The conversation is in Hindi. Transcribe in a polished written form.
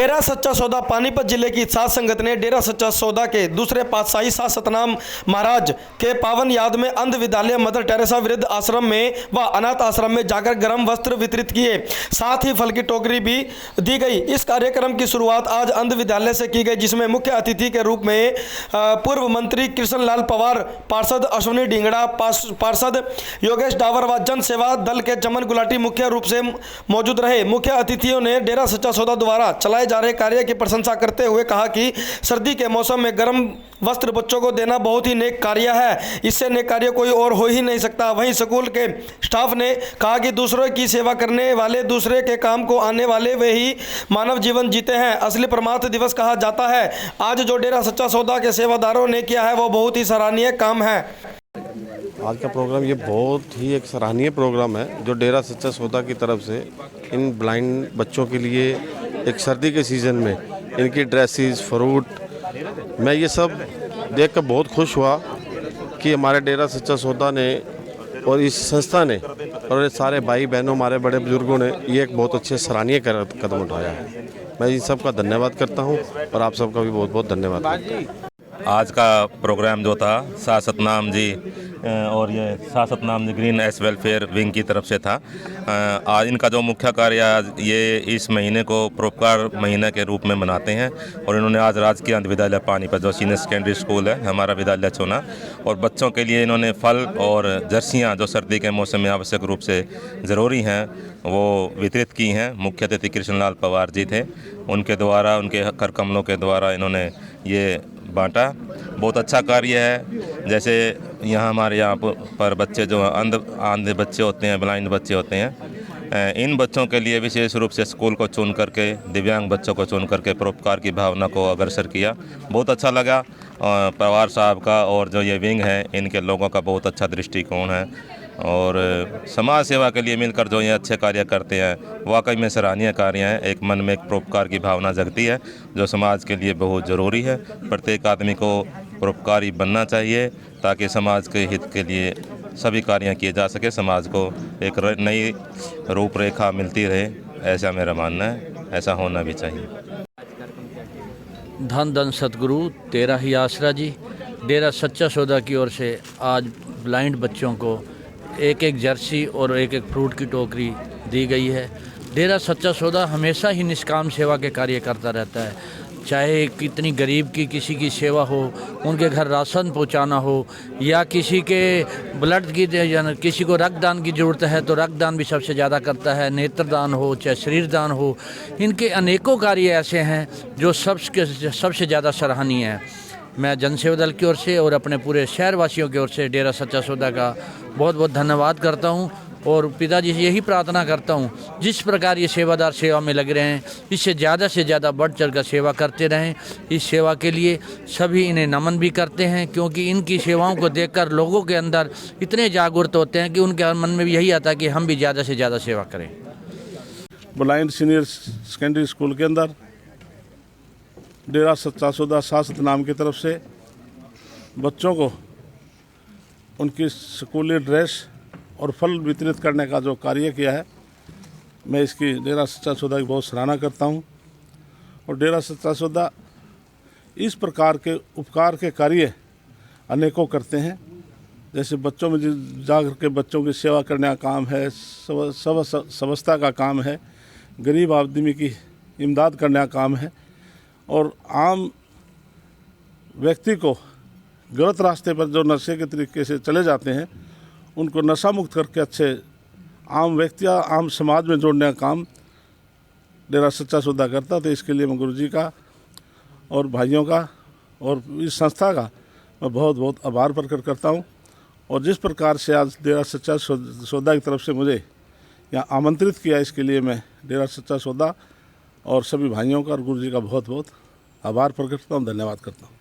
डेरा सच्चा सौदा पानीपत जिले की साध संगत ने डेरा सच्चा सौदा के दूसरे पातशाही साध सतनाम महाराज के पावन याद में अंध विद्यालय मदर टेरेसा वृद्ध आश्रम में व अनाथ आश्रम में जाकर गर्म वस्त्र वितरित किए, साथ ही फल की टोकरी भी दी गई। इस कार्यक्रम की शुरुआत आज अंध विद्यालय से की गई, जिसमें मुख्य अतिथि के रूप में पूर्व मंत्री कृष्ण लाल पवार, पार्षद अश्विनी ढींगड़ा, पार्षद योगेश डावर व जन सेवा दल के चमन गुलाटी मुख्य रूप से मौजूद रहे। मुख्य अतिथियों ने डेरा सच्चा सौदा द्वारा चलाए जा रहे कार्य की प्रशंसा करते हुए कहा कि सर्दी के मौसम में गर्म वस्त्र बच्चों को देना बहुत ही नेक कार्य है, इससे नेक कार्य कोई और हो ही नहीं सकता। वहीं स्कूल के स्टाफ ने कहा कि दूसरों की सेवा करने वाले, दूसरे के काम को आने वाले वे ही मानव जीवन जीते हैं। असली परमार्थ दिवस कहा जाता है। आज जो डेरा सच्चा सौदा के सेवादारों ने किया है वो बहुत ही सराहनीय काम है। आज का प्रोग्राम ये बहुत ही एक सराहनीय प्रोग्राम है जो डेरा सच्चा सौदा की तरफ से इन ब्लाइंड बच्चों के लिए एक सर्दी के सीज़न में इनकी ड्रेसेस, फ्रूट, मैं ये सब देखकर बहुत खुश हुआ कि हमारे डेरा सच्चा सौदा ने और इस संस्था ने और सारे भाई बहनों, हमारे बड़े बुजुर्गों ने ये एक बहुत अच्छे सराहनीय कदम उठाया है। मैं इन सब का धन्यवाद करता हूँ और आप सबका भी बहुत बहुत धन्यवाद करता हूँ। आज का प्रोग्राम जो था साध सतनाम जी और ये साध Satnam ji green S welfare wing की तरफ से था। आज इनका जो मुख्य कार्य आज ये इस महीने को परोपकार महीने के रूप में मनाते हैं और इन्होंने आज राजकीय अंध विद्यालय पानीपत जो सीनियर सेकेंडरी स्कूल है हमारा विद्यालय चुना और बच्चों के लिए इन्होंने फल और जर्सियाँ जो सर्दी के मौसम में आवश्यक रूप से ज़रूरी हैं वो वितरित की हैं। मुख्य अतिथि कृष्ण लाल पवार जी थे, उनके द्वारा, उनके कर कमलों के द्वारा इन्होंने ये बांटा। बहुत अच्छा कार्य है। जैसे हमारे यहाँ पर बच्चे जो अंधे बच्चे होते हैं, ब्लाइंड बच्चे होते हैं, इन बच्चों के लिए विशेष रूप से स्कूल को चुन करके, दिव्यांग बच्चों को चुन करके परोपकार की भावना को अग्रसर किया। बहुत अच्छा लगा। पवार साहब का और जो ये विंग है इनके लोगों का बहुत अच्छा दृष्टिकोण है और समाज सेवा के लिए मिलकर जो ये अच्छे कार्य करते हैं वाकई में सराहनीय कार्य हैं। एक मन में एक परोपकार की भावना जगती है जो समाज के लिए बहुत ज़रूरी है। प्रत्येक आदमी को परोपकारी बनना चाहिए ताकि समाज के हित के लिए सभी कार्य किए जा सके, समाज को एक नई रूपरेखा मिलती रहे, ऐसा मेरा मानना है। ऐसा होना भी चाहिए। धन धन सतगुरु तेरा ही आसरा जी। डेरा सच्चा सौदा की ओर से आज ब्लाइंड बच्चों को एक एक जर्सी और एक एक फ्रूट की टोकरी दी गई है। डेरा सच्चा सौदा हमेशा ही निष्काम सेवा के कार्य करता रहता है, चाहे कितनी गरीब की किसी की सेवा हो, उनके घर राशन पहुंचाना हो या किसी के ब्लड की, किसी को रक्तदान की ज़रूरत है तो रक्तदान भी सबसे ज़्यादा करता है, नेत्रदान हो चाहे शरीर दान हो। इनके अनेकों कार्य ऐसे हैं जो सबसे ज़्यादा सराहनीय है। मैं जनसेवा दल की ओर से और अपने पूरे शहरवासियों की ओर से डेरा सच्चा सौदा का बहुत बहुत धन्यवाद करता हूं और पिताजी से यही प्रार्थना करता हूं, जिस प्रकार ये सेवादार सेवा में लग रहे हैं इससे ज़्यादा से ज़्यादा बढ़ चढ़ कर सेवा करते रहें। इस सेवा के लिए सभी इन्हें नमन भी करते हैं क्योंकि इनकी सेवाओं को देखकर लोगों के अंदर इतने जागरूक होते हैं कि उनके मन में भी यही आता है कि हम भी ज़्यादा से ज़्यादा सेवा करें। ब्लाइंड सीनियर सेकेंडरी स्कूल के अंदर डेरा सच्चा सौदा साध सतनाम की तरफ से बच्चों को उनकी स्कूली ड्रेस और फल वितरित करने का जो कार्य किया है, मैं इसकी डेरा सच्चा सौदा की बहुत सराहना करता हूं। और डेरा सच्चा सौदा इस प्रकार के उपकार के कार्य अनेकों करते हैं। जैसे बच्चों में जाकर के बच्चों की सेवा करने का काम है, समस्ता का काम है, गरीब आदमी की इमदाद करने का काम है और आम व्यक्ति को गलत रास्ते पर जो नशे के तरीके से चले जाते हैं उनको नशा मुक्त करके अच्छे आम व्यक्ति या आम समाज में जोड़ने का काम डेरा सच्चा सौदा करता। तो इसके लिए मैं गुरु जी का और भाइयों का और इस संस्था का मैं बहुत बहुत आभार प्रकट करता हूं। और जिस प्रकार से आज डेरा सच्चा सौदा की तरफ से मुझे यहाँ आमंत्रित किया, इसके लिए मैं डेरा सच्चा सौदा और सभी भाइयों का और गुरु जी का बहुत बहुत आभार प्रकट करता हूँ, धन्यवाद करता हूँ।